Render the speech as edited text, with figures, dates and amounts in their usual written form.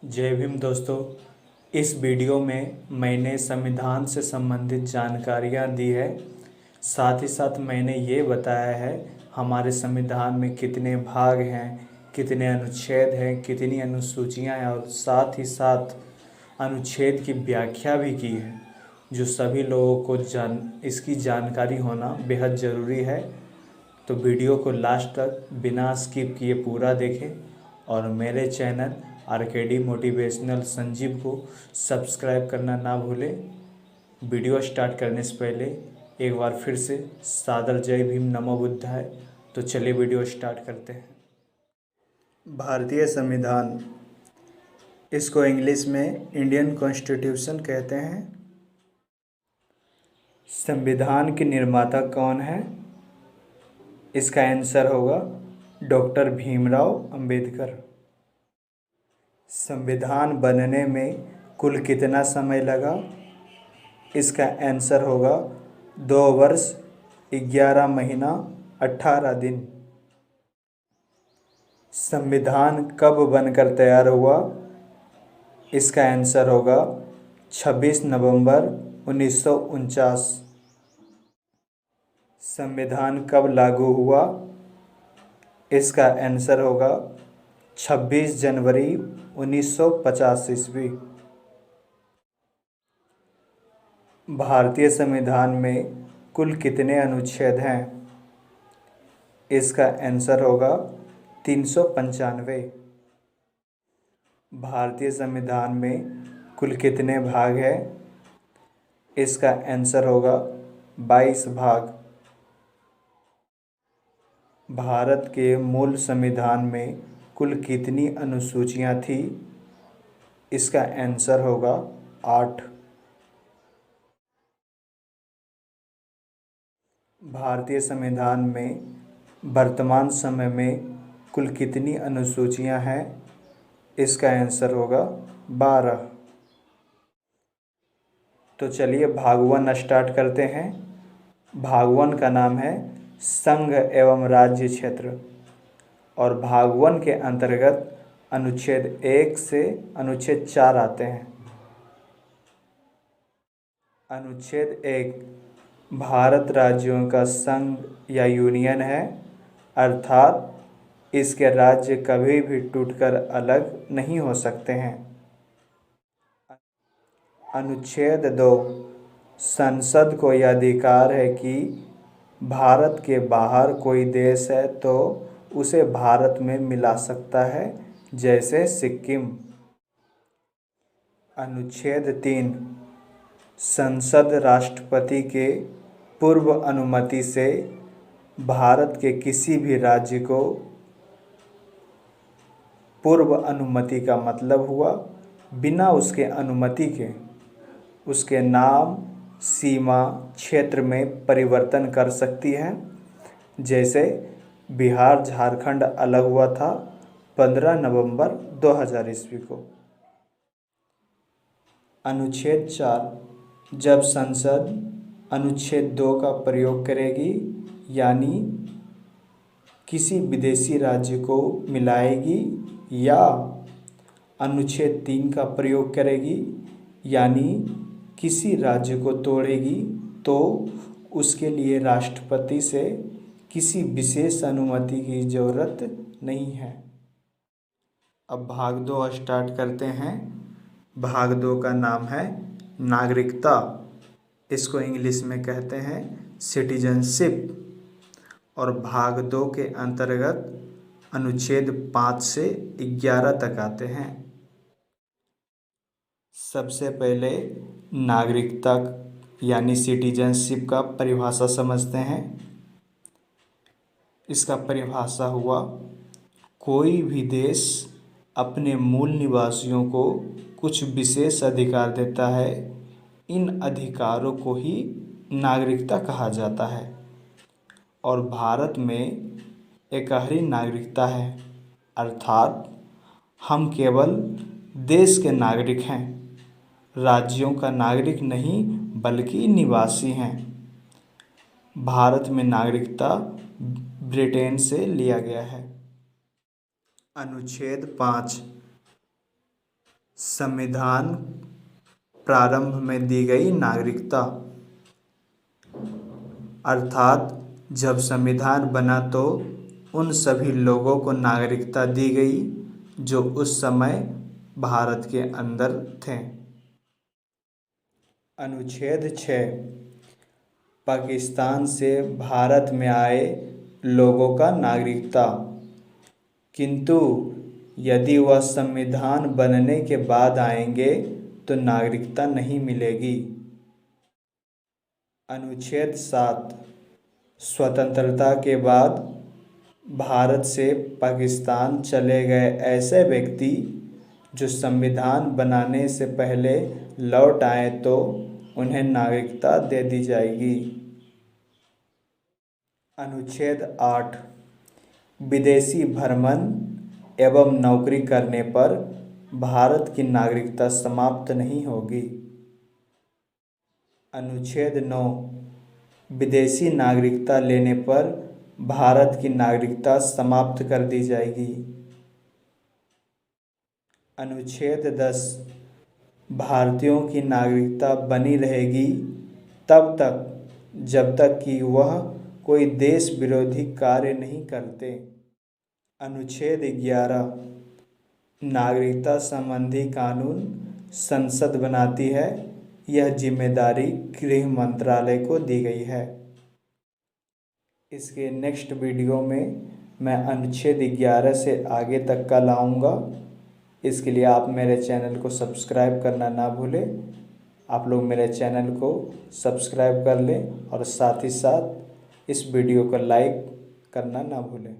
जय भीम दोस्तों। इस वीडियो में मैंने संविधान से संबंधित जानकारियाँ दी है। साथ ही साथ मैंने ये बताया है हमारे संविधान में कितने भाग हैं, कितने अनुच्छेद हैं, कितनी अनुसूचियाँ हैं, और साथ ही साथ अनुच्छेद की व्याख्या भी की है, जो सभी लोगों को इसकी जानकारी होना बेहद ज़रूरी है। तो वीडियो को लास्ट तक बिना स्किप किए पूरा देखें और मेरे चैनल आरकेडी मोटिवेशनल संजीव को सब्सक्राइब करना ना भूलें। वीडियो स्टार्ट करने से पहले एक बार फिर से सादर जय भीम नमो बुद्धाय। तो चलिए वीडियो स्टार्ट करते हैं। भारतीय संविधान, इसको इंग्लिश में इंडियन कॉन्स्टिट्यूशन कहते हैं। संविधान के निर्माता कौन है? इसका आंसर होगा डॉक्टर भीमराव अंबेडकर। संविधान बनने में कुल कितना समय लगा? इसका आंसर होगा 2 वर्ष 11 महीना 18 दिन। संविधान कब बनकर तैयार हुआ? इसका आंसर होगा 26 नवंबर 1949। संविधान कब लागू हुआ? इसका आंसर होगा 26 जनवरी 1950 ईस्वी। भारतीय संविधान में कुल कितने अनुच्छेद हैं? इसका आंसर होगा 395। भारतीय संविधान में कुल कितने भाग हैं? इसका आंसर होगा 22 भाग। भारत के मूल संविधान में कुल कितनी अनुसूचियाँ थी? इसका आंसर होगा 8। भारतीय संविधान में वर्तमान समय में कुल कितनी अनुसूचियाँ हैं? इसका आंसर होगा 12। तो चलिए भाग 1 स्टार्ट करते हैं। भाग 1 का नाम है संघ एवं राज्य क्षेत्र, और भाग 1 के अंतर्गत अनुच्छेद 1 से अनुच्छेद 4 आते हैं। अनुच्छेद 1 भारत राज्यों का संघ या यूनियन है, अर्थात इसके राज्य कभी भी टूटकर अलग नहीं हो सकते हैं। अनुच्छेद 2 संसद को यह अधिकार है कि भारत के बाहर कोई देश है तो उसे भारत में मिला सकता है, जैसे सिक्किम। अनुच्छेद 3 संसद राष्ट्रपति के पूर्व अनुमति से भारत के किसी भी राज्य को, पूर्व अनुमति का मतलब हुआ बिना उसके अनुमति के, उसके नाम, सीमा, क्षेत्र में परिवर्तन कर सकती है। जैसे बिहार झारखंड अलग हुआ था 15 नवंबर 2000 ईस्वी को। अनुच्छेद 4 जब संसद अनुच्छेद 2 का प्रयोग करेगी, यानी किसी विदेशी राज्य को मिलाएगी, या अनुच्छेद 3 का प्रयोग करेगी, यानी किसी राज्य को तोड़ेगी, तो उसके लिए राष्ट्रपति से किसी विशेष अनुमति की ज़रूरत नहीं है। अब भाग 2 स्टार्ट करते हैं। भाग 2 का नाम है नागरिकता, इसको इंग्लिश में कहते हैं सिटीजनशिप, और भाग 2 के अंतर्गत अनुच्छेद 5 से 11 तक आते हैं। सबसे पहले नागरिकता यानी सिटीजनशिप का परिभाषा समझते हैं। इसका परिभाषा हुआ कोई भी देश अपने मूल निवासियों को कुछ विशेष अधिकार देता है, इन अधिकारों को ही नागरिकता कहा जाता है। और भारत में एकहरी नागरिकता है, अर्थात हम केवल देश के नागरिक हैं, राज्यों का नागरिक नहीं बल्कि निवासी हैं। भारत में नागरिकता ब्रिटेन से लिया गया है। अनुच्छेद 5 संविधान प्रारंभ में दी गई नागरिकता, अर्थात जब संविधान बना तो उन सभी लोगों को नागरिकता दी गई जो उस समय भारत के अंदर थे। अनुच्छेद 6 पाकिस्तान से भारत में आए लोगों का नागरिकता, किंतु यदि वह संविधान बनने के बाद आएंगे तो नागरिकता नहीं मिलेगी। अनुच्छेद 7 स्वतंत्रता के बाद भारत से पाकिस्तान चले गए ऐसे व्यक्ति जो संविधान बनाने से पहले लौट आए तो उन्हें नागरिकता दे दी जाएगी। अनुच्छेद 8 विदेशी भ्रमण एवं नौकरी करने पर भारत की नागरिकता समाप्त नहीं होगी। अनुच्छेद 9 विदेशी नागरिकता लेने पर भारत की नागरिकता समाप्त कर दी जाएगी। अनुच्छेद 10 भारतीयों की नागरिकता बनी रहेगी तब तक जब तक कि वह कोई देश विरोधी कार्य नहीं करते। अनुच्छेद 11 नागरिकता संबंधी कानून संसद बनाती है, यह जिम्मेदारी गृह मंत्रालय को दी गई है। इसके नेक्स्ट वीडियो में मैं अनुच्छेद 11 से आगे तक का लाऊंगा। इसके लिए आप मेरे चैनल को सब्सक्राइब करना ना भूलें। आप लोग मेरे चैनल को सब्सक्राइब कर लें और साथ ही साथ इस वीडियो को लाइक करना ना भूलें।